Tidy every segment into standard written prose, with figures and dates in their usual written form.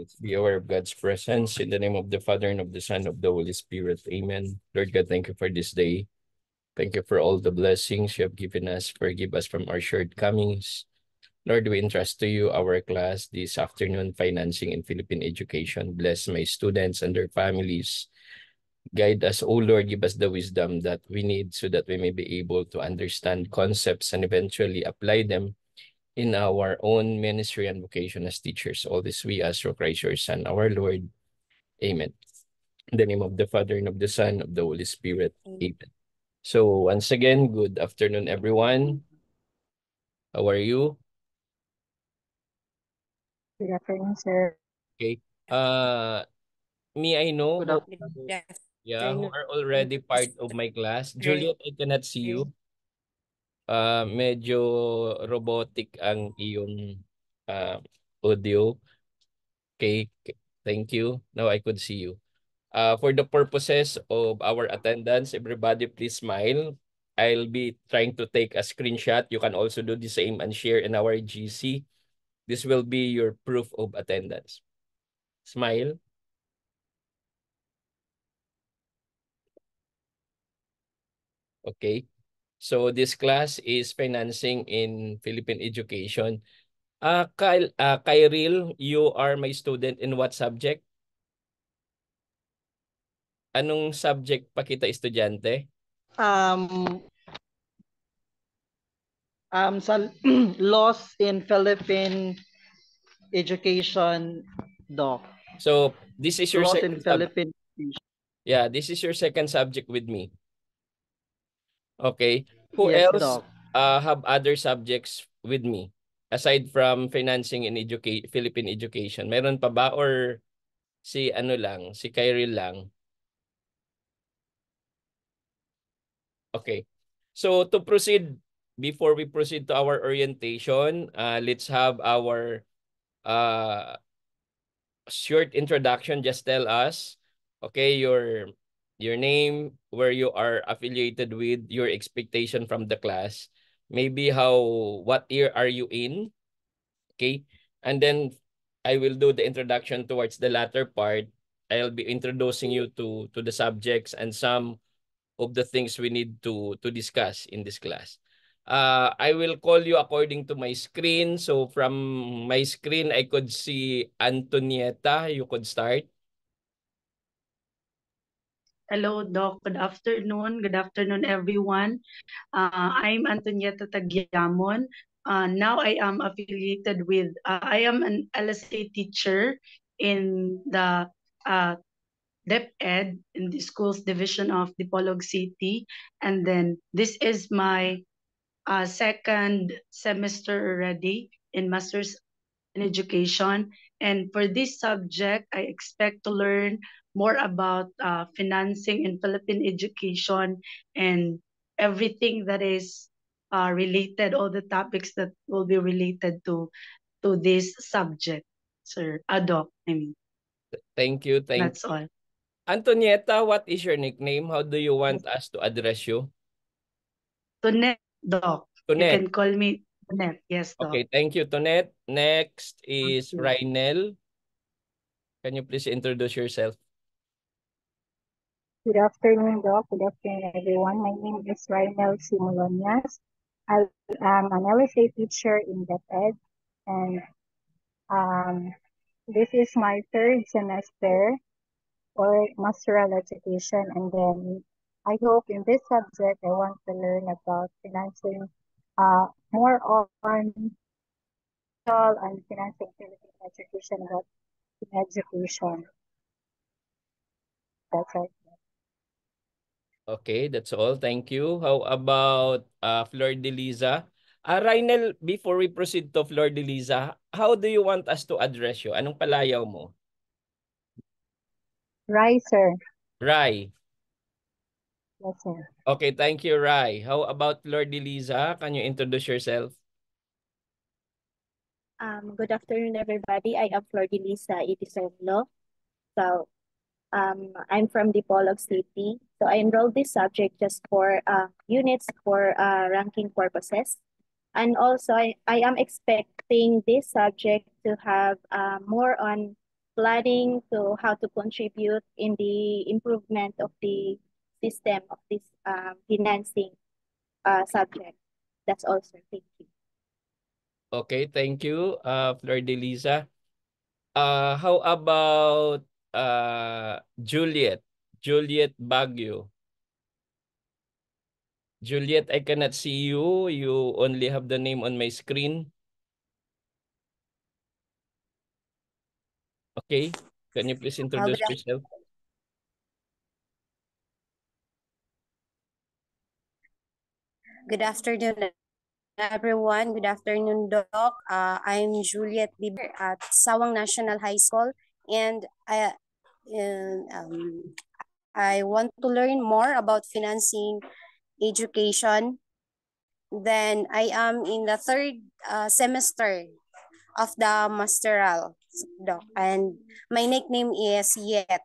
Let's be aware of God's presence in the name of the Father and of the Son and of the Holy Spirit. Amen. Lord God, thank you for this day. Thank you for all the blessings you have given us. Forgive us from our shortcomings. Lord, we entrust to you our class this afternoon, Financing in Philippine Education. Bless my students and their families. Guide us, O Lord, give us the wisdom that we need so that we may be able to understand concepts and eventually apply them in our own ministry and vocation as teachers. All this we ask through Christ your Son, our Lord. Amen. In the name of the Father and of the Son, of the Holy Spirit. Amen. So once again, good afternoon, everyone. How are you? Good afternoon, sir. Okay. Me, I know Good who, afternoon. who are already part of my class. Juliet, I cannot see you. Medyo robotic ang iyong audio. Okay, thank you. Now I could see you. For the purposes of our attendance, everybody please smile. I'll be trying to take a screenshot. You can also do the same and share in our GC. This will be your proof of attendance. Smile. Okay. So this class is Financing in Philippine Education. Kyril, you are my student in what subject? Anong subject pa kita estudyante? Um, sa loss in Philippine education, Doc. So this is your Loss in second subject. Philippine. Yeah, this is your second subject with me. Okay. Who Yes, else Doc. have other subjects with me aside from financing in Philippine education? Meron pa ba or si ano lang, si Kyril lang? Okay. So to proceed, before we proceed to our orientation, let's have our uh, short introduction. Just tell us, okay, your name, where you are affiliated with, your expectation from the class, maybe what year are you in, okay, and then I will do the introduction towards the latter part. I'll be introducing you to the subjects and some of the things we need to discuss in this class. I will call you according to my screen. So from my screen, I could see Antonieta. You could start. Hello, Doc. Good afternoon. Good afternoon, everyone. I'm Antonieta Tagyamon. Now I am affiliated with, I am an LSA teacher in the DepEd in the schools division of Dipolog City. And then this is my second semester already in Master's in Education. And for this subject, I expect to learn more about financing in Philippine education and everything that is related, all the topics that will be related to this subject, sir. Doc, I mean, Thank you. that's all. Antonieta, what is your nickname? How do you want us to address you? Tonet, Doc. You Tonet. can call me Tonet. Yes, Doc. Okay, thank you, Tonet. Next is Okay. Rainel. Can you please introduce yourself? Good afternoon, Doc. Good afternoon, everyone. My name is Rainel Simulonias. I am an LSA teacher in DepEd, and um, this is my third semester for masteral education. And then I hope in this subject I want to learn about financing, more on and financing Philippine education about education. That's it. Okay, that's all. Thank you. How about Flor de Liza? Rainel, before we proceed to Flor de Liza, how do you want us to address you? Anong palayaw mo? Right, sir. Rai. Yes, sir. Okay, thank you, Rai. How about Flor de Liza? Can you introduce yourself? Good afternoon, everybody. I am Flor de Lisa Itisonlo. So, I'm from Dipolog City. So, I enrolled this subject just for units for ranking purposes. And also, I am expecting this subject to have more on planning to how to contribute in the improvement of the system of this financing subject. That's all, sir. Thank you. Okay, thank you, Flor de Liza. How about Juliet? Juliet Baguio. Juliet, I cannot see you. You only have the name on my screen. Okay, can you please introduce yourself? Good afternoon, everyone. Good afternoon, Doc. I'm Juliet Bieber at Sawang National High School, and I want to learn more about financing education. Then I am in the third semester of the masteral, Doc, and my nickname is Yet.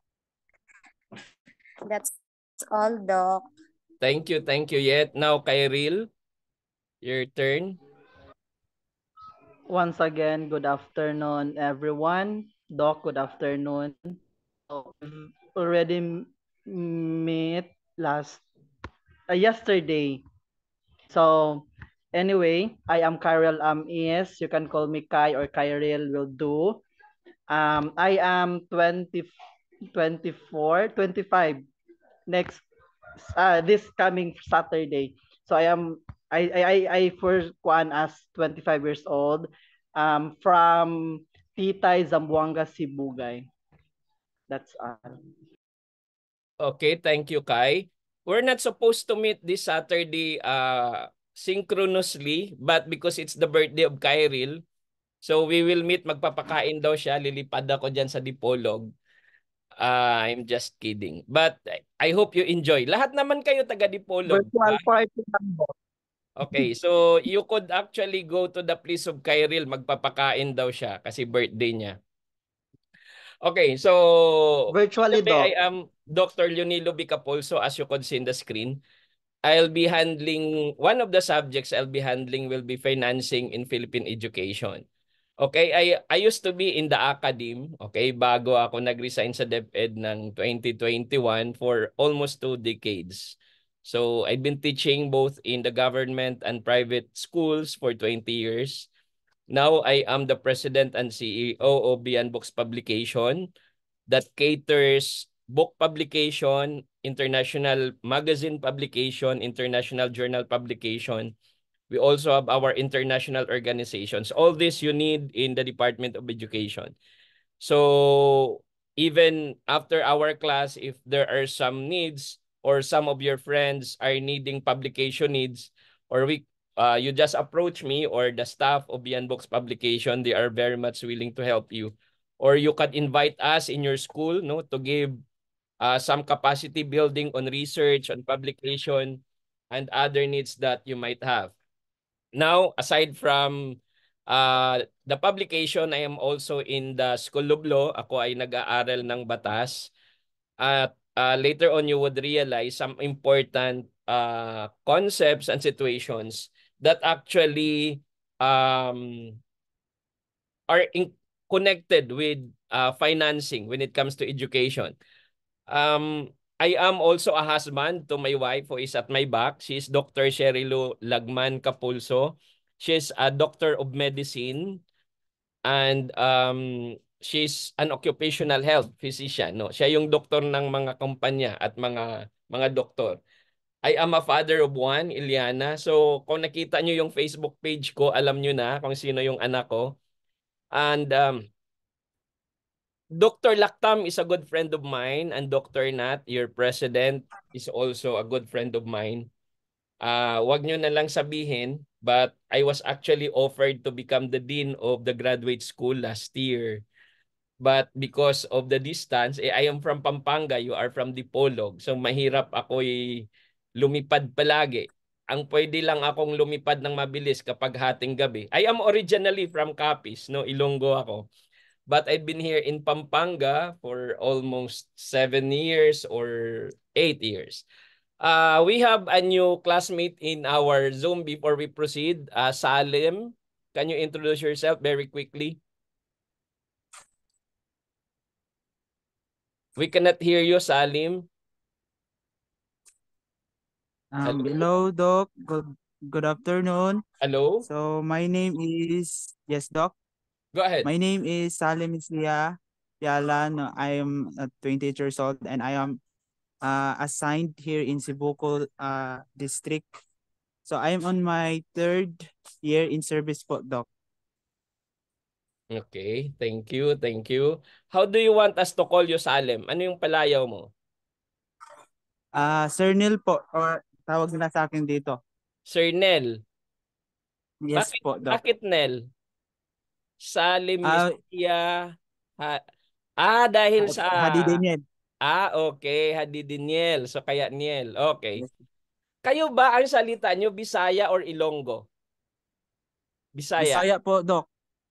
That's all, Doc. Thank you, Yet. Now, Kyril, your turn. Once again, good afternoon, everyone. Doc, good afternoon. So, we've already met yesterday. So, anyway, I am Kyril Amies. You can call me Kai or Kyril will do. I am 25 next this coming Saturday. So I first kuan as 25 years old from Titay, Zamboanga, Sibugay. That's all. Okay, thank you, Kai. We're not supposed to meet this Saturday synchronously, but because it's the birthday of Kyril, so we will meet, magpapakain daw siya, lilipad ako dyan sa Dipolog. I'm just kidding. But I hope you enjoy. Lahat naman kayo taga Dipolog. Virtual party lang po. Okay, so you could actually go to the place of Kyril, magpapakain daw siya kasi birthday niya. Okay, so Virtually, today Doc. I am Dr. Leonilo Bicapolso, as you could see in the screen. I'll be handling, one of the subjects I'll be handling will be financing in Philippine education. Okay, I used to be in the academe, okay, bago ako nag-resign sa DepEd ng 2021 for almost 2 decades. So I've been teaching both in the government and private schools for 20 years. Now I am the president and CEO of Beyond Books Publication that caters book publication, international magazine publication, international journal publication. We also have our international organizations. All this you need in the Department of Education. So even after our class, if there are some needs or some of your friends are needing publication needs, or you just approach me or the staff of Beyond Books Publication, they are very much willing to help you. Or you can invite us in your school, no, to give some capacity building on research, on publication, and other needs that you might have. Now, aside from the publication, I am also in the School of Law. Ako ay nag-aaral ng batas. At later on, you would realize some important concepts and situations that actually are connected with financing when it comes to education. I am also a husband to my wife who is at my back. She is Dr. Sherilo Lagman Capulso. She is a doctor of medicine and she's an occupational health physician. No? Siya yung doktor ng mga kumpanya at mga doktor. I am a father of one, Iliana. So kung nakita nyo yung Facebook page ko, alam nyo na kung sino yung anak ko. And Dr. Lactam is a good friend of mine, and Dr. Nat, your president, is also a good friend of mine. Wag nyo na lang sabihin, but I was actually offered to become the dean of the graduate school last year. But because of the distance, I am from Pampanga, you are from Dipolog. So mahirap ako'y lumipad palagi. Ang pwede lang akong lumipad ng mabilis kapag hating gabi. I am originally from Capiz, no, Ilonggo ako. But I've been here in Pampanga for almost 7 years or 8 years. We have a new classmate in our Zoom before we proceed. Salim, can you introduce yourself very quickly? We cannot hear you, Salim. Hello? Hello, Doc. Good afternoon. Hello? So my name is, yes, Doc. Go ahead. My name is Salim Islia Piala. No, I am 28 years old and I am assigned here in Cebuco district. So I am on my 3rd year in service po, Doc. Okay, thank you, thank you. How do you want us to call you, Salim? Ano yung palayaw mo? Sir Neil po, or tawag nila sa akin dito. Sir Nel. Yes Bakit, po, Doc. bakit Nel? Salim Ah, Islia. Dahil sa... Hadi Daniel. Okay, Hadi Daniel. So kaya Niel. Okay. Yes. Kayo ba ang salita nyo Bisaya or Ilonggo? Bisaya. Bisaya po, Doc.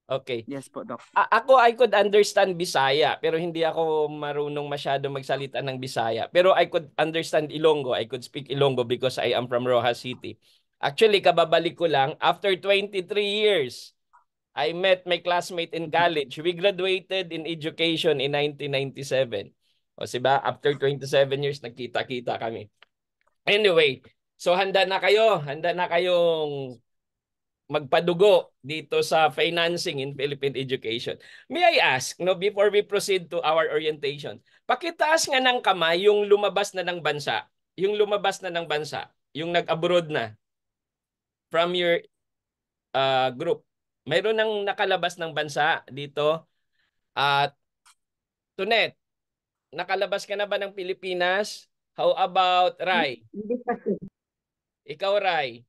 Okay. Yes po, Doc. Ako, I could understand Bisaya, pero hindi ako marunong masyado magsalita ng Bisaya. Pero I could understand Ilonggo. I could speak Ilonggo because I am from Rojas City. Actually, kababalik ko lang, after 23 years, I met my classmate in college. We graduated in education in 1997. O siba, after 27 years, nagkita-kita kami. Anyway, so handa na kayo. Handa na kayong magpadugo dito sa financing in Philippine education. May I ask, no, before we proceed to our orientation, pakitaas nga ng kamay yung lumabas na ng bansa. Yung lumabas na ng bansa. Yung nag-abroad na. From your group. Mayroon nang nakalabas ng bansa dito. At Tunet, nakalabas ka na ba ng Pilipinas? How about Rai? Hindi pa, sir. Ikaw, Rai?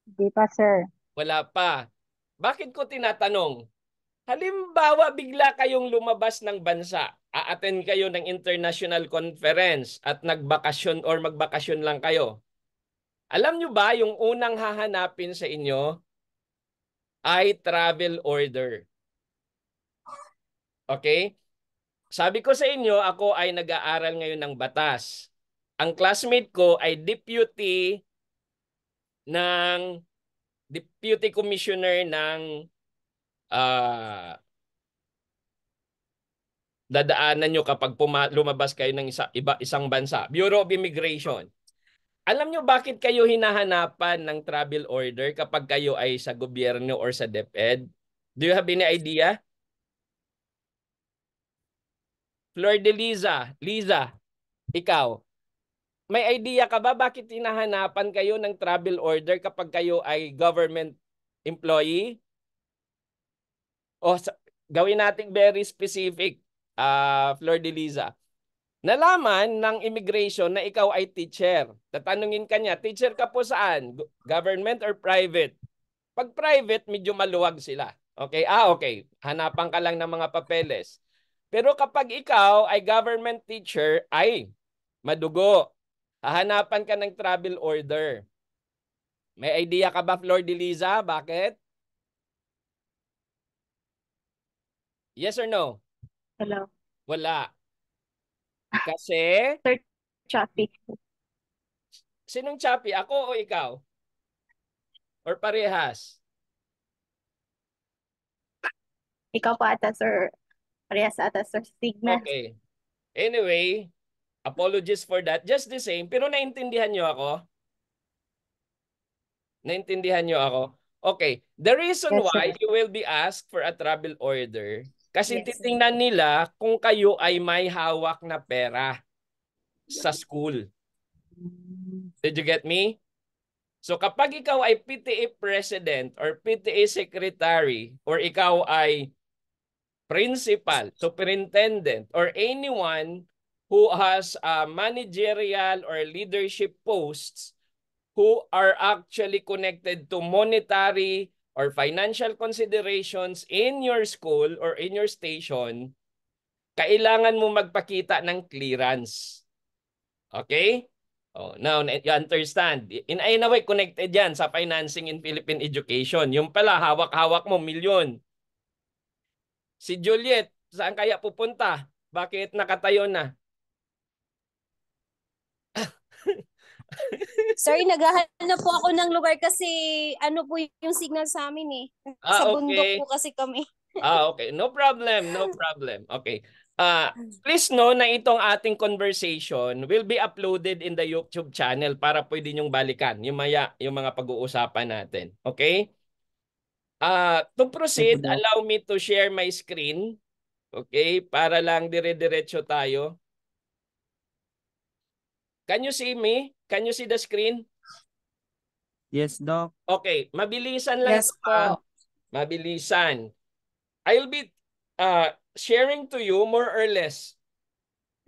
Hindi pa, sir. Wala pa. Bakit ko tinatanong? Halimbawa, bigla kayong lumabas ng bansa, a-attend kayo ng international conference at nagbakasyon or magbakasyon lang kayo. Alam nyo ba, yung unang hahanapin sa inyo ay travel order. Okay? Sabi ko sa inyo, ako ay nag-aaral ngayon ng batas. Ang classmate ko ay deputy commissioner ng dadaanan nyo kapag lumabas kayo ng isang bansa. Bureau of Immigration. Alam nyo bakit kayo hinahanapan ng travel order kapag kayo ay sa gobyerno or sa DepEd? Do you have any idea? Flor de Liza, ikaw, may idea ka ba bakit hinahanapan kayo ng travel order kapag kayo ay government employee? O gawin natin very specific, Flor de Liza. Nalaman ng immigration na ikaw ay teacher. Tatanungin ka niya, teacher ka po saan? Government or private? Pag private, medyo maluwag sila. Okay? Okay. Hanapan ka lang ng mga papeles. Pero kapag ikaw ay government teacher, ay madugo. Hahanapan ka ng travel order. May idea ka ba, Flor de Liza? Bakit? Yes or no? Hello. Wala. Kasi? Sir Chappy. Sinong Chappy? Ako o ikaw? Or parehas? Ikaw pa ata, sir. Parehas ata, sir. Signal. Okay. Anyway, apologies for that. Just the same. Pero naintindihan nyo ako? Naintindihan nyo ako? Okay. The reason Yes, why sir. you will be asked for a travel order, kasi Yes. titingnan nila kung kayo ay may hawak na pera sa school. Did you get me? So kapag ikaw ay PTA president or PTA secretary or ikaw ay principal, superintendent, or anyone who has managerial or leadership posts who are actually connected to monetary or financial considerations in your school or in your station, kailangan mo magpakita ng clearance. Okay? Now, you understand. In a way, connected yan sa financing in Philippine education. Yung pala, hawak-hawak mo, milyon. Si Juliet, saan kaya pupunta? Bakit nakatayo na? Sir, naghahanap po ako ng lugar kasi ano po yung signal sa amin eh. Sa bundok Okay. po kasi kami. Okay. No problem. No problem. Okay. Please know na itong ating conversation will be uploaded in the YouTube channel para pwede nyong balikan yung mga pag-uusapan natin. Okay? To proceed, Doc. allow me to share my screen. Okay? Para lang dire-diretso tayo. Can you see me? Can you see the screen? Yes, Doc. Okay, mabilisan lang Yes to, ha? po. Mabilisan. I'll be sharing to you more or less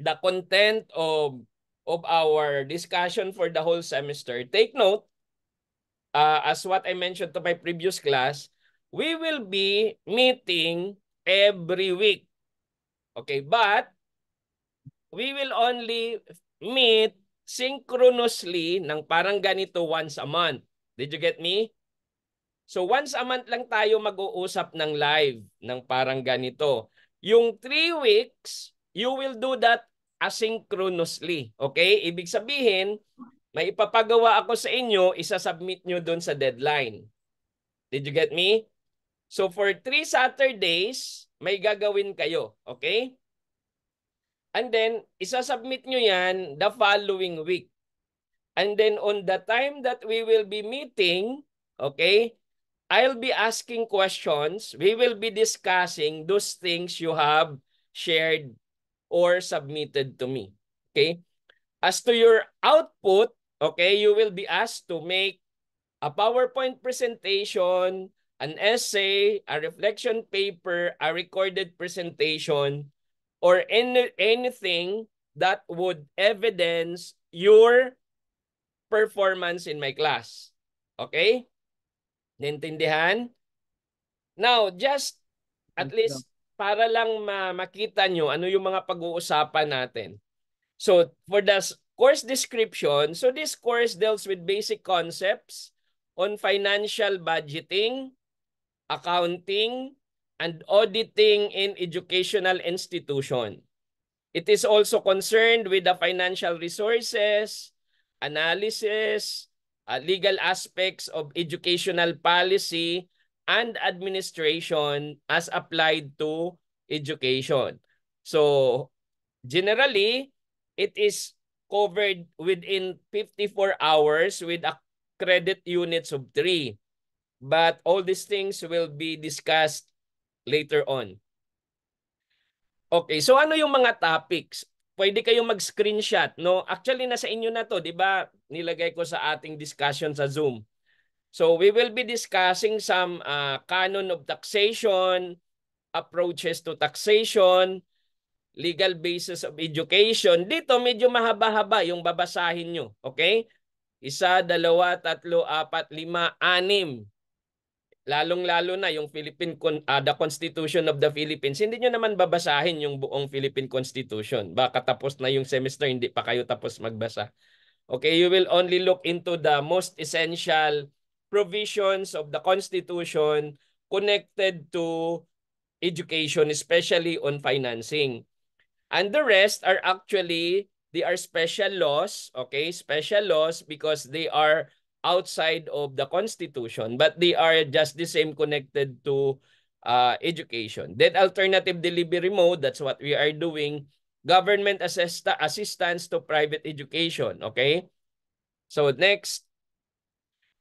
the content of our discussion for the whole semester. Take note, as what I mentioned to my previous class, we will be meeting every week. Okay, but we will only meet synchronously ng parang ganito once a month. Did you get me? So once a month lang tayo mag-uusap ng live ng parang ganito. Yung 3 weeks, you will do that asynchronously. Okay? Ibig sabihin, may ipapagawa ako sa inyo, isa-submit nyo doon sa deadline. Did you get me? So for 3 Saturdays, may gagawin kayo. Okay? And then, isa-submit nyo yan the following week. And then on the time that we will be meeting, okay, I'll be asking questions. We will be discussing those things you have shared or submitted to me. Okay? As to your output, okay, you will be asked to make a PowerPoint presentation, an essay, a reflection paper, a recorded presentation, or anything that would evidence your performance in my class. Okay? Naintindihan? Now, just at least para lang makita nyo ano yung mga pag-uusapan natin. So, for the course description, so this course deals with basic concepts on financial budgeting, accounting, and auditing in educational institution. It is also concerned with the financial resources, analysis, legal aspects of educational policy, and administration as applied to education. So, generally, it is covered within 54 hours with a credit units of 3. But all these things will be discussed later on. Okay, so ano yung mga topics? Pwede kayong mag-screenshot, no? Actually, nasa inyo na to, di ba? Nilagay ko sa ating discussion sa Zoom. So, we will be discussing some canon of taxation, approaches to taxation, legal basis of education. Dito, medyo mahaba-haba yung babasahin nyo. Okay? 1, 2, 3, 4, 5, 6. Lalong-lalo na yung the Constitution of the Philippines. Hindi nyo naman babasahin yung buong Philippine Constitution. Baka tapos na yung semester, hindi pa kayo tapos magbasa. Okay, you will only look into the most essential provisions of the Constitution connected to education, especially on financing. And the rest are actually, they are special laws, okay? Special laws because they are outside of the Constitution, but they are just the same connected to education. Debt alternative delivery mode, that's what we are doing. Government assistance to private education, okay? So next,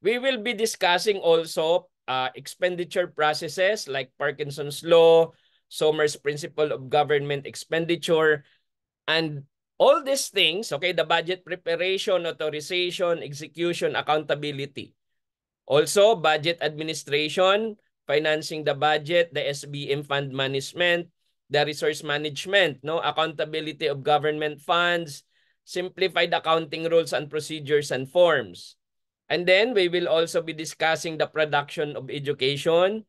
we will be discussing also expenditure processes like Parkinson's Law, Sommer's Principle of Government Expenditure, and all these things, okay, the budget preparation, authorization, execution, accountability. Also, budget administration, financing the budget, the SBM fund management, the resource management, no, accountability of government funds, simplified accounting rules and procedures and forms. And then we will also be discussing the production of education,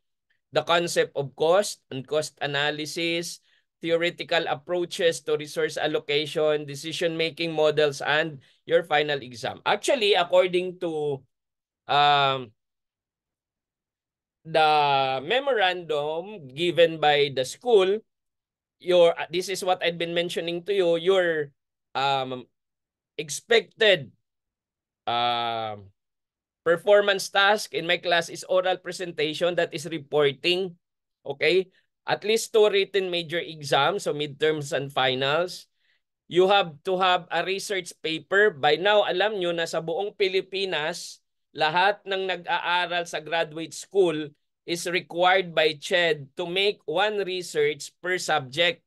the concept of cost and cost analysis, theoretical approaches to resource allocation, decision-making models, and your final exam. Actually, according to the memorandum given by the school, this is what I've been mentioning to you, your expected performance task in my class is oral presentation, that is reporting. Okay? at least 2 written major exams, so midterms and finals. You have to have a research paper. By now, alam nyo na sa buong Pilipinas, lahat ng nag-aaral sa graduate school is required by CHED to make 1 research per subject.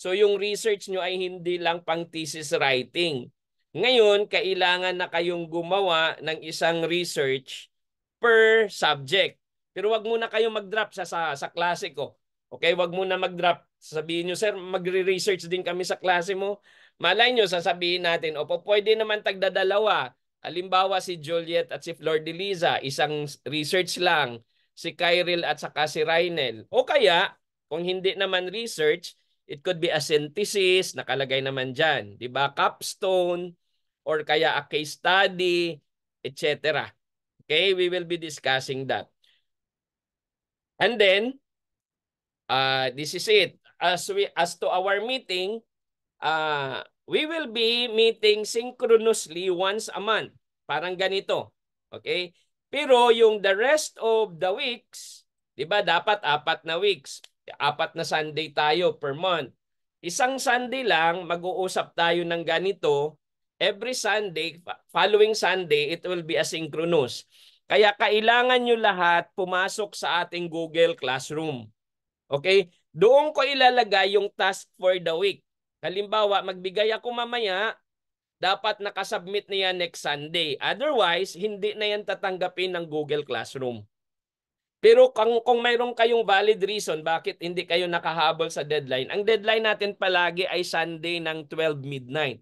So yung research nyo ay hindi lang pang thesis writing. Ngayon, kailangan na kayong gumawa ng isang research per subject. Pero wag muna kayong mag-drop sa klase ko. Okay, wag muna mag-drop. Sabihin nyo, sir, magre-research din kami sa klase mo. Malay nyo, sasabihin natin, opo, pwede naman tagdadalawa. Halimbawa, si Juliet at si Flor de Liza, isang research lang. Si Kyril at saka si Rainel. O kaya, kung hindi naman research, it could be a synthesis, nakalagay naman dyan. Diba? Capstone, or kaya a case study, etc. Okay, we will be discussing that. And then, this is it. As to our meeting, we will be meeting synchronously once a month. Parang ganito. Okay? Pero yung the rest of the weeks, di ba dapat 4 na weeks. 4 na Sunday tayo per month. Isang Sunday lang, mag-uusap tayo ng ganito. Every Sunday, following Sunday, it will be asynchronous. Kaya kailangan nyo lahat pumasok sa ating Google Classroom. Okay? Doon ko ilalagay yung task for the week. Halimbawa, magbigay ako mamaya, dapat nakasubmit na yan next Sunday. Otherwise, hindi na yan tatanggapin ng Google Classroom. Pero kung mayroon kayong valid reason bakit hindi kayo nakahabol sa deadline, ang deadline natin palagi ay Sunday ng 12 midnight.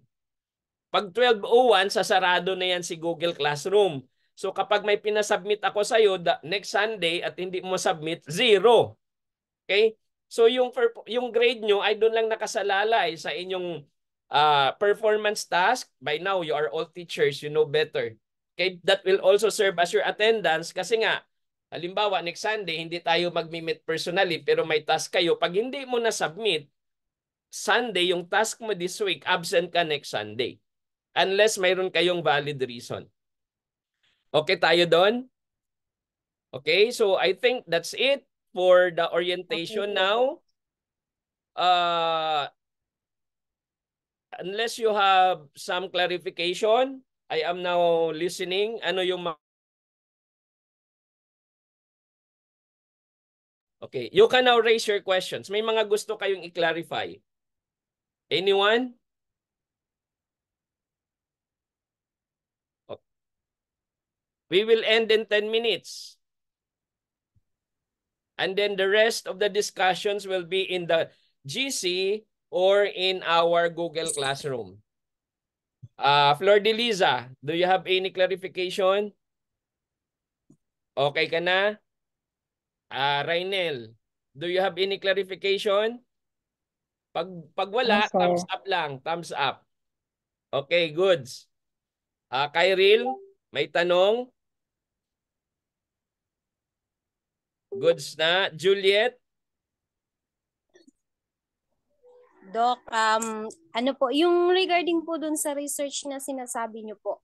Pag 12:01, sasarado na yan si Google Classroom. So kapag may pinasubmit ako sa iyo next Sunday at hindi mo submit, 0. Okay? So yung grade nyo ay doon lang nakasalalay sa inyong performance task. By now, you are all teachers, you know better. Okay? That will also serve as your attendance kasi nga, halimbawa, next Sunday, hindi tayo mag-meet personally pero may task kayo. Pag hindi mo na-submit, Sunday, yung task mo this week, absent ka next Sunday. Unless mayroon kayong valid reason. Okay tayo doon? Okay, so I think that's it for the orientation now. Unless you have some clarification, I am now listening. Ano yung Okay, you can now raise your questions. May mga gusto kayong i-clarify. Anyone? Okay. We will end in 10 minutes. And then the rest of the discussions will be in the GC or in our Google Classroom. Flor de Liza, do you have any clarification? Okay ka na? Rainel, do you have any clarification? Pag wala, thumbs up lang. Thumbs up. Okay, goods. Kyril, may tanong? Goods na. Juliet? Doc, ano po, yung regarding po dun sa research na sinasabi nyo po,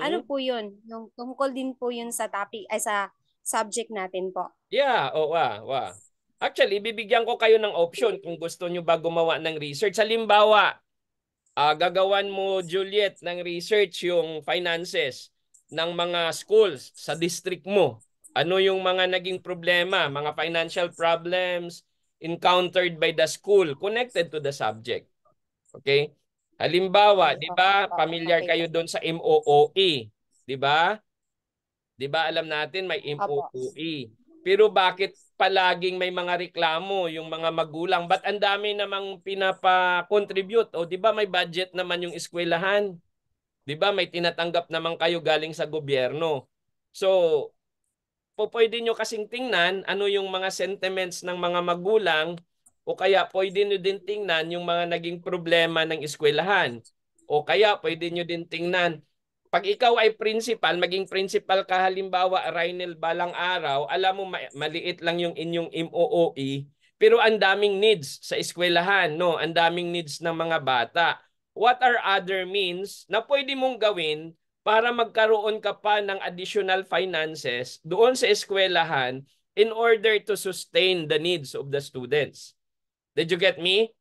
ano po yun? Yung tungkol din po yun sa topic, ay sa subject natin po. Yeah, Actually, bibigyan ko kayo ng option kung gusto nyo ba gumawa ng research. Halimbawa, gagawan mo, Juliet, ng research yung finances ng mga schools sa district mo. Ano yung mga naging problema, mga financial problems encountered by the school connected to the subject. Okay? Halimbawa, di ba, familiar kayo doon sa MOOE? Di ba? Di ba alam natin may MOOE? Pero bakit palaging may mga reklamo yung mga magulang? Ba't ang dami namang pinapa-contribute? O di ba may budget naman yung eskwelahan? Di ba may tinatanggap naman kayo galing sa gobyerno? So, pwede nyo kasing tingnan ano yung mga sentiments ng mga magulang o kaya pwede nyo din tingnan yung mga naging problema ng eskwelahan. O kaya pwede nyo din tingnan, pag ikaw ay principal, maging principal ka halimbawa, Rainel, balang araw, alam mo maliit lang yung inyong MOOE, pero ang daming needs sa eskwelahan, no? Ang daming needs ng mga bata. What are other means na pwede mong gawin para magkaroon ka pa ng additional finances doon sa eskwelahan in order to sustain the needs of the students. Did you get me?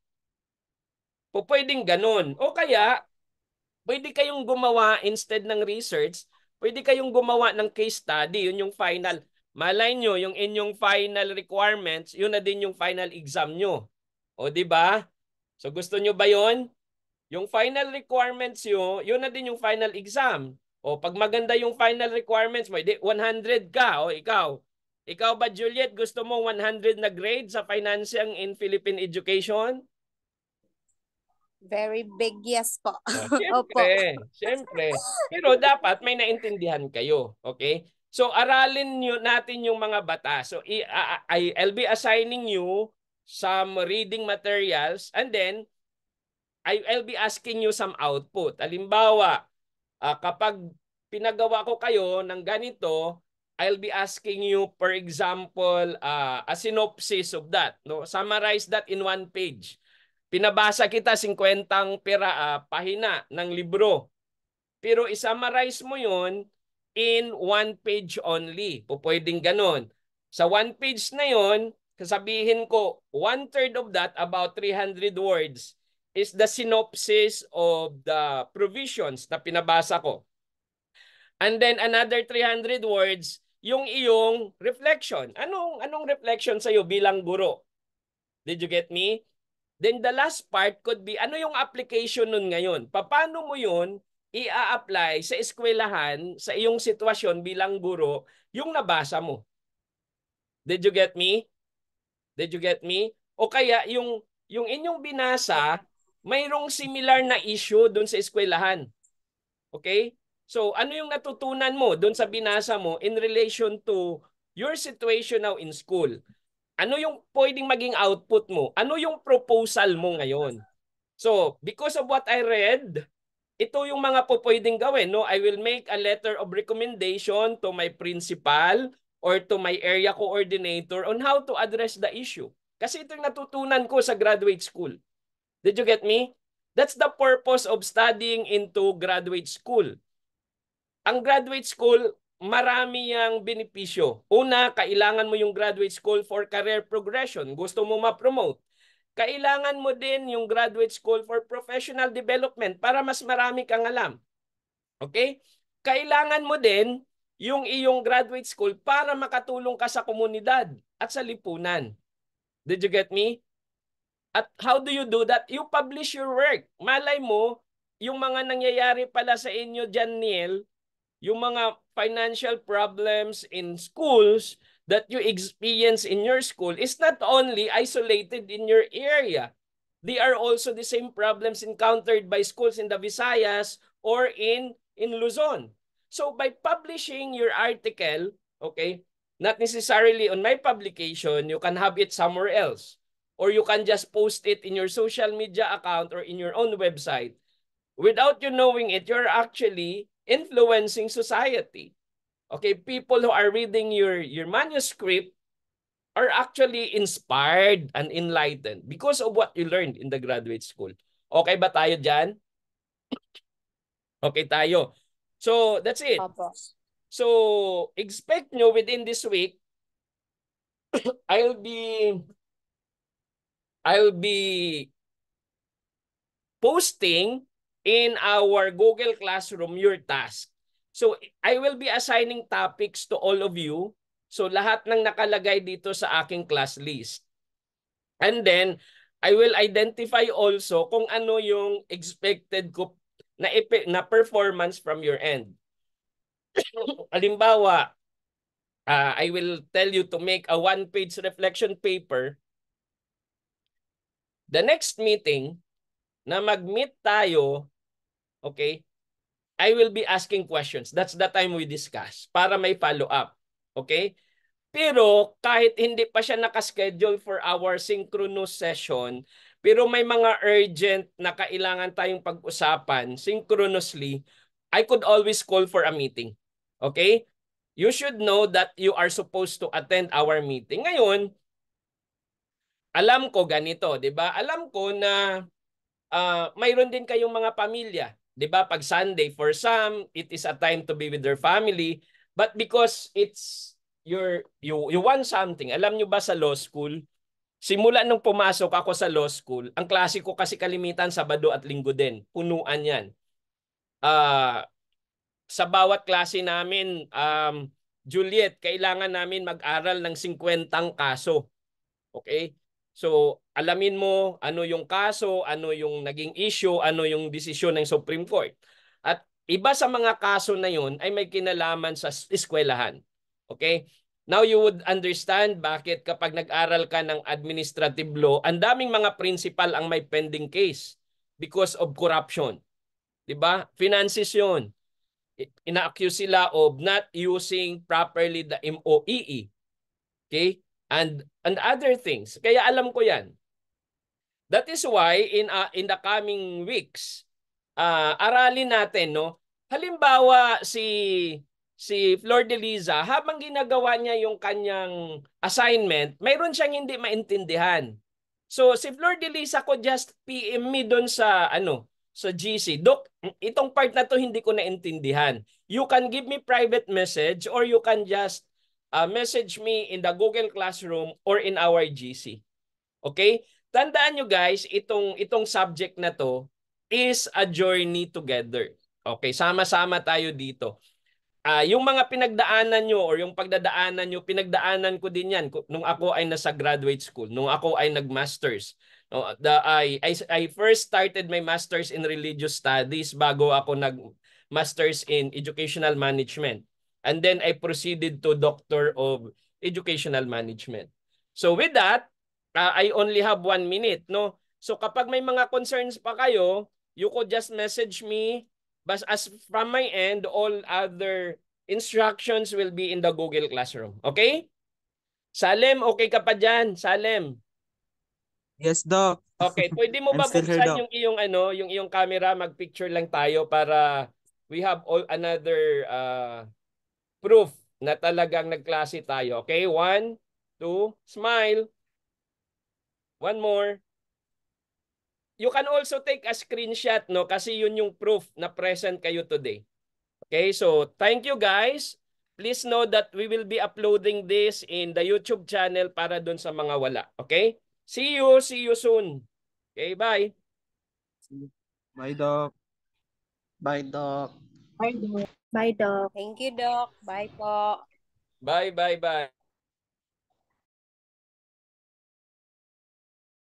Pwedeng ganun. O kaya, pwede kayong gumawa instead ng research, pwede kayong gumawa ng case study. Yun yung final. Malay nyo, yung inyong final requirements, yun na din yung final exam nyo. O di ba? So gusto nyo ba yun? Yung final requirements yun na din yung final exam. O pag maganda yung final requirements mo, 100 ka. O ikaw. Ikaw ba, Juliet, gusto mo 100 na grade sa financing in Philippine education? Very big yes po. Siyempre, siyempre. Pero dapat may naintindihan kayo. Okay? So aralin natin yung mga batas. So I'll be assigning you some reading materials and then I'll be asking you some output. Halimbawa, kapag pinagawa ko kayo ng ganito, I'll be asking you, for example, a synopsis of that. No? Summarize that in 1 page. Pinabasa kita 50 pahina ng libro. Pero isummarize mo yun in 1 page only. Pwedeng ganun. Sa 1 page na yun, sasabihin ko, 1/3 of that, about 300 words, is the synopsis of the provisions na pinabasa ko. And then another 300 words, yung iyong reflection. Anong reflection sa'yo bilang guro? Did you get me? Then the last part could be, ano yung application nun ngayon? Paano mo yun i-apply sa eskwelahan, sa iyong sitwasyon bilang guro, yung nabasa mo? Did you get me? Did you get me? O kaya yung inyong binasa, mayroong similar na issue doon sa eskwelahan. Okay? So ano yung natutunan mo doon sa binasa mo in relation to your situation now in school? Ano yung pwedeng maging output mo? Ano yung proposal mo ngayon? So, because of what I read, ito yung mga pwedeng gawin. No? I will make a letter of recommendation to my principal or to my area coordinator on how to address the issue. Kasi ito yung natutunan ko sa graduate school. Did you get me? That's the purpose of studying into graduate school. Ang graduate school, marami yang benepisyo. Una, kailangan mo yung graduate school for career progression. Gusto mo ma-promote. Kailangan mo din yung graduate school for professional development para mas marami kang alam. Okay? Kailangan mo din yung iyong graduate school para makatulong ka sa komunidad at sa lipunan. Did you get me? At how do you do that? You publish your work. Malay mo, yung mga nangyayari pala sa inyo dyan, Neil, yung mga financial problems in schools that you experience in your school is not only isolated in your area. They are also the same problems encountered by schools in the Visayas or in Luzon. So by publishing your article, okay, not necessarily on my publication, you can have it somewhere else. Or you can just post it in your social media account or in your own website. Without you knowing it, you're actually influencing society. Okay, people who are reading your manuscript are actually inspired and enlightened because of what you learned in the graduate school. Okay ba tayo dyan? Okay tayo. So, that's it. Opo. So, expect nyo within this week, I'll be posting in our Google Classroom your task. So I will be assigning topics to all of you. So lahat ng nakalagay dito sa aking class list. And then I will identify also kung ano yung expected ko na performance from your end. Halimbawa, I will tell you to make a 1-page reflection paper. The next meeting na mag-meet tayo, okay, I will be asking questions. That's the time we discuss para may follow-up. Okay? Pero kahit hindi pa siya nakaschedule for our synchronous session, pero may mga urgent na kailangan tayong pag-usapan synchronously, I could always call for a meeting. Okay? You should know that you are supposed to attend our meeting. Ngayon, alam ko ganito, 'di ba? Alam ko na mayroon din kayong mga pamilya. 'Di ba? Pag Sunday, for some, it is a time to be with their family. But because it's you want something. Alam nyo ba sa law school, simula nung pumasok ako sa law school, ang klase ko kasi kalimitan Sabado at Linggo din. Punuan yan. Sa bawat klase namin, Juliet, kailangan namin mag-aral ng 50 kaso. Okay? So, alamin mo ano yung kaso, ano yung naging issue, ano yung desisyon ng Supreme Court. At iba sa mga kaso na yun ay may kinalaman sa eskwelahan. Okay? Now you would understand bakit kapag nag-aral ka ng administrative law, ang daming mga principal ang may pending case because of corruption. 'Di ba? Finances 'yun. Ina-accuse sila of not using properly the MOEE. Okay? And other things. Kaya alam ko 'yan. That is why in the coming weeks, aralin natin, no? Halimbawa si Flor de Liza, habang ginagawa niya yung kanyang assignment, mayroon siyang hindi maintindihan. So si Flor de Liza ko just PM me doon sa sa GC. Dok, itong part na to hindi ko naintindihan. You can give me private message or you can just message me in the Google Classroom or in our GC. Okay? Tandaan nyo guys, itong subject na to is a journey together. Okay, sama-sama tayo dito. Yung mga pinagdaanan nyo or yung pagdadaanan nyo, pinagdaanan ko din yan nung ako ay nasa graduate school, nung ako ay nag-masters. No, I first started my masters in religious studies bago ako nag-masters in educational management. And then I proceeded to Doctor of Educational Management. So with that, I only have 1 minute. No? So kapag may mga concerns pa kayo, you could just message me. But as from my end, all other instructions will be in the Google Classroom. Okay? Salem, okay ka pa dyan? Salem. Yes, Doc. Okay, pwede mo I'm ba still here, buksan Doc. yung iyong camera, mag-picture lang tayo para we have all another proof na talagang nagklase tayo. Okay? 1, 2, smile. One more. You can also take a screenshot, no? Kasi yun yung proof na present kayo today. Okay, so thank you guys. Please know that we will be uploading this in the YouTube channel para dun sa mga wala. Okay? See you soon. Okay, bye. Bye, Doc. Bye, Doc. Bye, Doc. Bye, Doc. Thank you, Doc. Bye po. Bye.